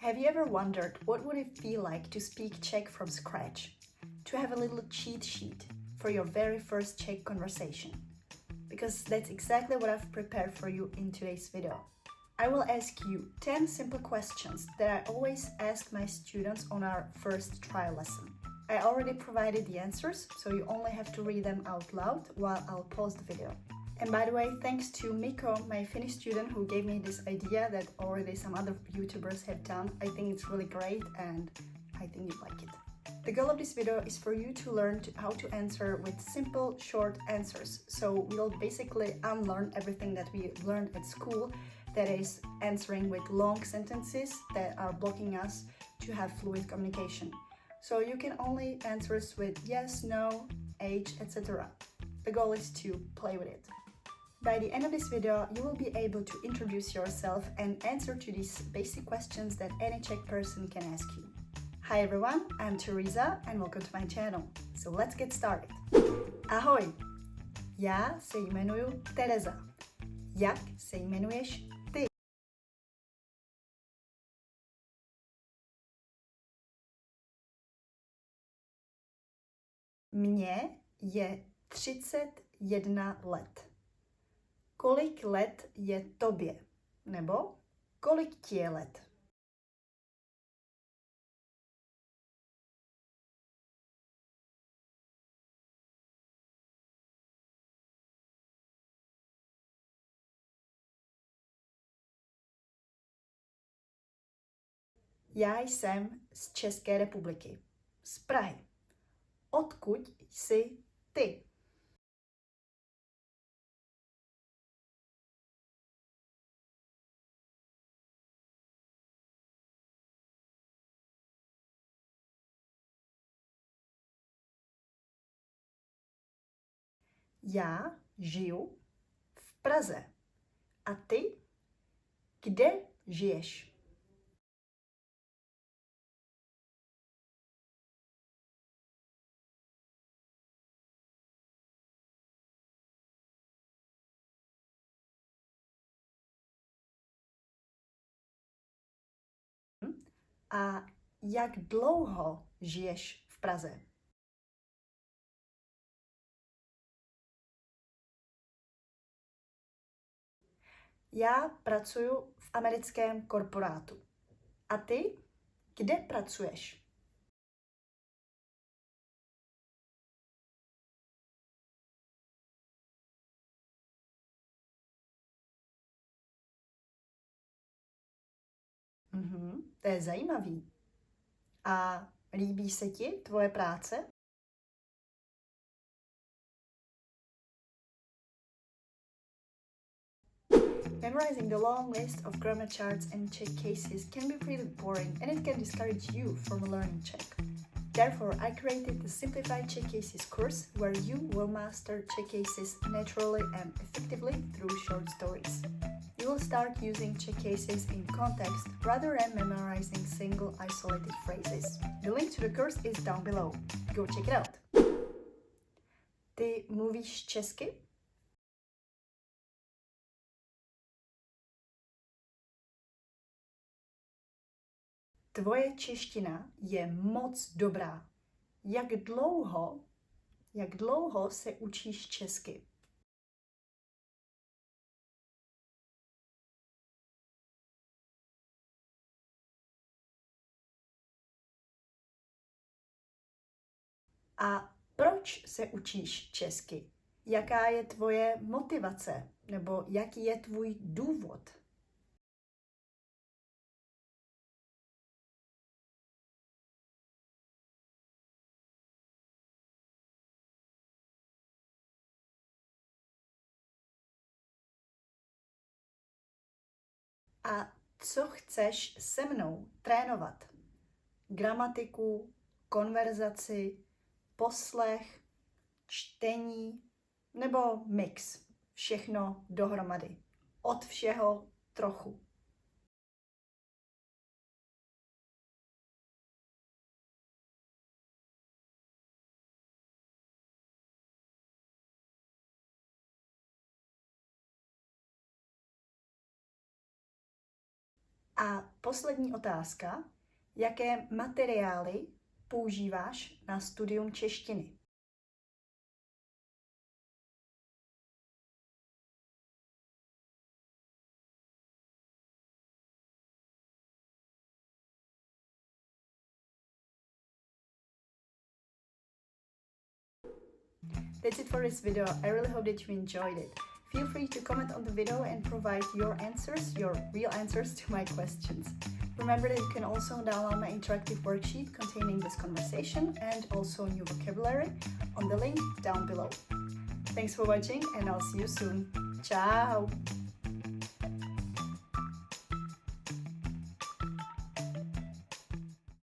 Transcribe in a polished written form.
Have you ever wondered what would it feel like to speak Czech from scratch? To have a little cheat sheet for your very first Czech conversation? Because that's exactly what I've prepared for you in today's video. I will ask you 10 simple questions that I always ask my students on our first trial lesson. I already provided the answers, so you only have to read them out loud while I'll pause the video. And by the way, thanks to Miko, my Finnish student, who gave me this idea that already some other YouTubers have done. I think it's really great and I think you'd like it. The goal of this video is for you to learn how to answer with simple, short answers. So we'll basically unlearn everything that we learned at school, that is answering with long sentences that are blocking us to have fluid communication. So you can only answer with yes, no, age, etc. The goal is to play with it. By the end of this video, you will be able to introduce yourself and answer to these basic questions that any Czech person can ask you. Hi everyone, I'm Teresa and welcome to my channel. So let's get started. Ahoj, já se jmenuji Tereza. Jak se jmenuješ ty? Mně je 31 let. Kolik let je tobě? Nebo kolik ti je let? Já jsem z České republiky, z Prahy. Odkud jsi ty? Já žiju v Praze. A ty? Kde žiješ? A jak dlouho žiješ v Praze? Já pracuji v americkém korporátu. A ty? Kde pracuješ? To je zajímavý. A líbí se ti tvoje práce? Memorizing the long list of grammar charts and Czech cases can be pretty boring and it can discourage you from learning Czech. Therefore, I created the Simplified Czech Cases Course where you will master Czech cases naturally and effectively through short stories. You will start using Czech cases in context rather than memorizing single isolated phrases. The link to the course is down below. Go check it out. Ty mluvíš česky? Tvoje čeština je moc dobrá. Jak dlouho se učíš česky? A proč se učíš česky? Jaká je tvoje motivace? Nebo jaký je tvůj důvod? A co chceš se mnou trénovat? Gramatiku, konverzaci, poslech, čtení nebo mix. Všechno dohromady. Od všeho trochu. A poslední otázka. Jaké materiály používáš na studium češtiny? That's it for this video. I really hope that you enjoyed it. Feel free to comment on the video and provide your answers, your real answers to my questions. Remember that you can also download my interactive worksheet containing this conversation and also new vocabulary on the link down below. Thanks for watching and I'll see you soon. Ciao!